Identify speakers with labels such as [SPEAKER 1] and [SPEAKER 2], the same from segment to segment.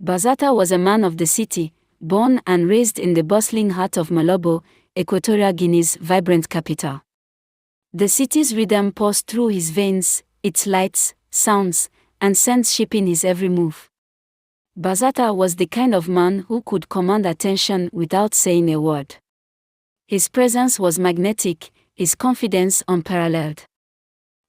[SPEAKER 1] Bazathar was a man of the city, born and raised in the bustling heart of Malabo, Equatorial Guinea's vibrant capital. The city's rhythm coursed through his veins, its lights, sounds, and scents shaping his every move. Bazathar was the kind of man who could command attention without saying a word. His presence was magnetic, his confidence unparalleled.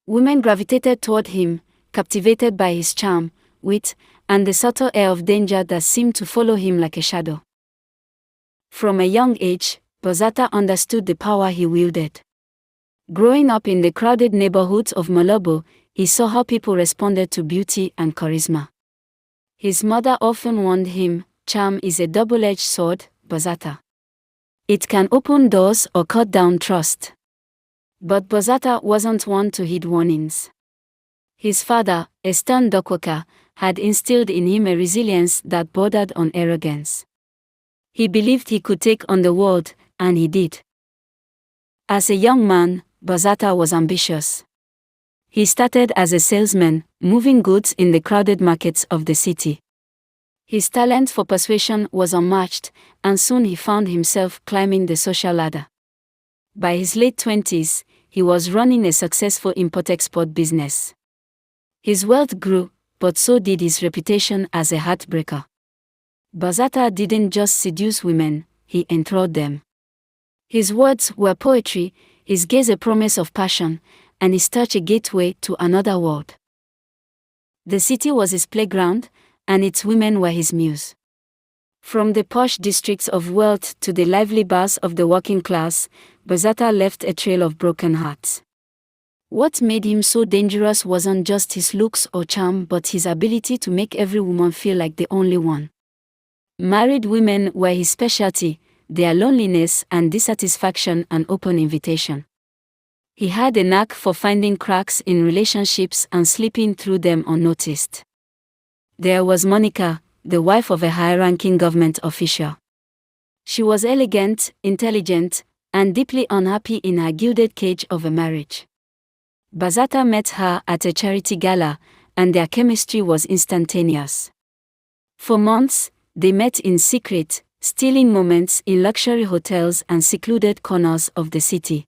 [SPEAKER 1] Women gravitated toward him, captivated by his charm, wit, and the subtle air of danger that seemed to follow him like a shadow. From a young age, Bazathar understood the power he wielded. Growing up in the crowded neighborhoods of Malabo, he saw how people responded to beauty and charisma. His mother often warned him, "Charm is a double-edged sword, Bazathar. It can open doors or cut down trust." But Bazathar wasn't one to heed warnings. His father, a stern dockworker, had instilled in him a resilience that bordered on arrogance. He believed he could take on the world, and he did. As a young man, Bazathar was ambitious. He started as a salesman, moving goods in the crowded markets of the city. His talent for persuasion was unmatched, and soon he found himself climbing the social ladder. By his late 20s, he was running a successful import-export business. His wealth grew, but so did his reputation as a heartbreaker. Bazathar didn't just seduce women, he enthralled them. His words were poetry, his gaze a promise of passion, and his touch a gateway to another world. The city was his playground, and its women were his muse. From the posh districts of wealth to the lively bars of the working class, Bazathar left a trail of broken hearts. What made him so dangerous wasn't just his looks or charm but his ability to make every woman feel like the only one. Married women were his specialty, their loneliness and dissatisfaction an open invitation. He had a knack for finding cracks in relationships and slipping through them unnoticed. There was Monica, the wife of a high-ranking government official. She was elegant, intelligent, and deeply unhappy in her gilded cage of a marriage. Bazathar met her at a charity gala, and their chemistry was instantaneous. For months, they met in secret, stealing moments in luxury hotels and secluded corners of the city.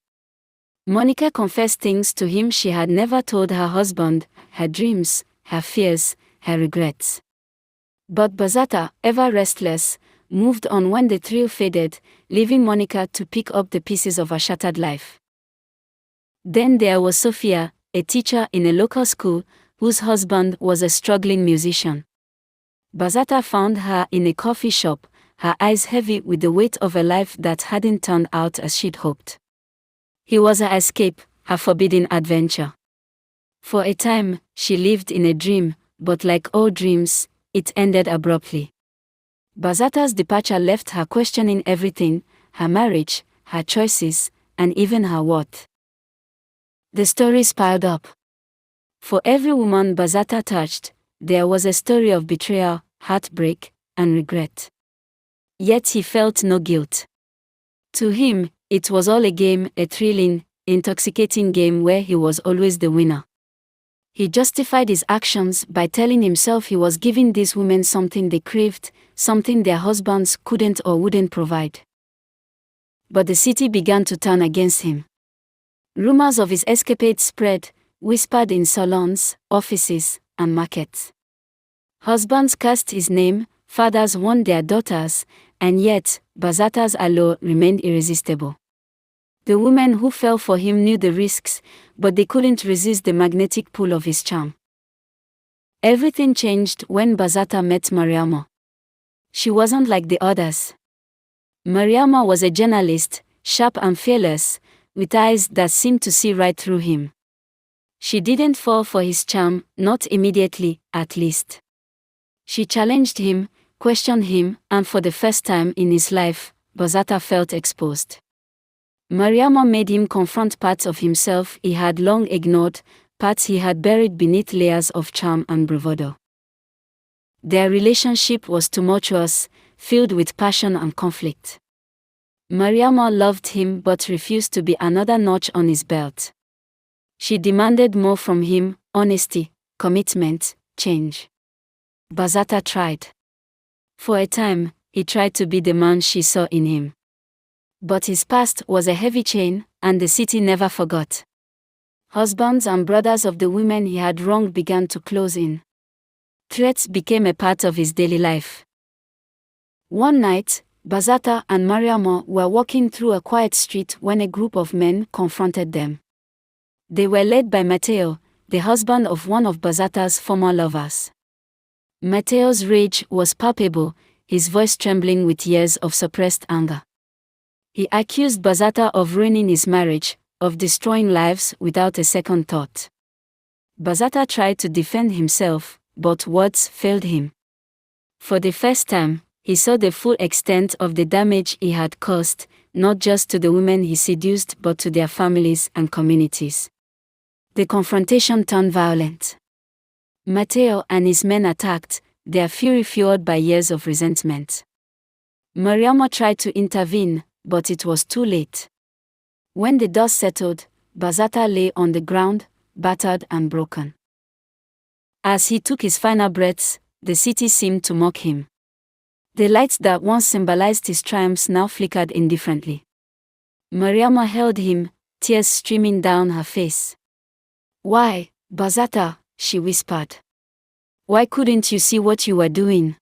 [SPEAKER 1] Monica confessed things to him she had never told her husband, her dreams, her fears, her regrets. But Bazathar, ever restless, moved on when the thrill faded, leaving Monica to pick up the pieces of her shattered life. Then there was Sophia, a teacher in a local school, whose husband was a struggling musician. Bazathar found her in a coffee shop, her eyes heavy with the weight of a life that hadn't turned out as she'd hoped. He was her escape, her forbidden adventure. For a time, she lived in a dream, but like all dreams, it ended abruptly. Bazathar's departure left her questioning everything, her marriage, her choices, and even her worth. The stories piled up. For every woman Bazathar touched, there was a story of betrayal, heartbreak, and regret. Yet he felt no guilt. To him, it was all a game, a thrilling, intoxicating game where he was always the winner. He justified his actions by telling himself he was giving these women something they craved, something their husbands couldn't or wouldn't provide. But the city began to turn against him. Rumors of his escapades spread, whispered in salons, offices, and markets. Husbands cursed his name, fathers warned their daughters, and yet, Bazathar's allure remained irresistible. The women who fell for him knew the risks, but they couldn't resist the magnetic pull of his charm. Everything changed when Bazathar met Mariama. She wasn't like the others. Mariama was a journalist, sharp and fearless, with eyes that seemed to see right through him. She didn't fall for his charm, not immediately, at least. She challenged him, questioned him, and for the first time in his life, Bazathar felt exposed. Mariama made him confront parts of himself he had long ignored, parts he had buried beneath layers of charm and bravado. Their relationship was tumultuous, filled with passion and conflict. Mariama loved him but refused to be another notch on his belt. She demanded more from him, honesty, commitment, change. Bazathar tried. For a time, he tried to be the man she saw in him. But his past was a heavy chain, and the city never forgot. Husbands and brothers of the women he had wronged began to close in. Threats became a part of his daily life. One night, Bazathar and Mariama were walking through a quiet street when a group of men confronted them. They were led by Matteo, the husband of one of Bazathar's former lovers. Matteo's rage was palpable, his voice trembling with years of suppressed anger. He accused Bazathar of ruining his marriage, of destroying lives without a second thought. Bazathar tried to defend himself, but words failed him. For the first time, he saw the full extent of the damage he had caused, not just to the women he seduced but to their families and communities. The confrontation turned violent. Matteo and his men attacked, their fury fueled by years of resentment. Mariama tried to intervene, but it was too late. When the dust settled, Bazathar lay on the ground, battered and broken. As he took his final breaths, the city seemed to mock him. The lights that once symbolized his triumphs now flickered indifferently. Mariama held him, tears streaming down her face. "Why, Bazathar?" she whispered. "Why couldn't you see what you were doing?"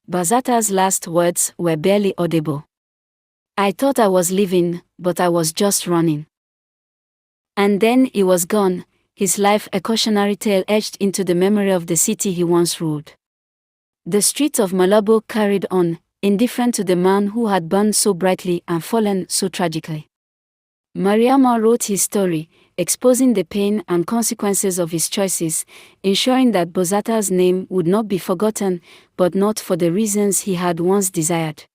[SPEAKER 1] Bazathar's last words were barely audible. "I thought I was leaving, but I was just running." And then he was gone, his life a cautionary tale etched into the memory of the city he once ruled. The streets of Malabo carried on, indifferent to the man who had burned so brightly and fallen so tragically. Mariama wrote his story, exposing the pain and consequences of his choices, ensuring that Bazathar's name would not be forgotten, but not for the reasons he had once desired.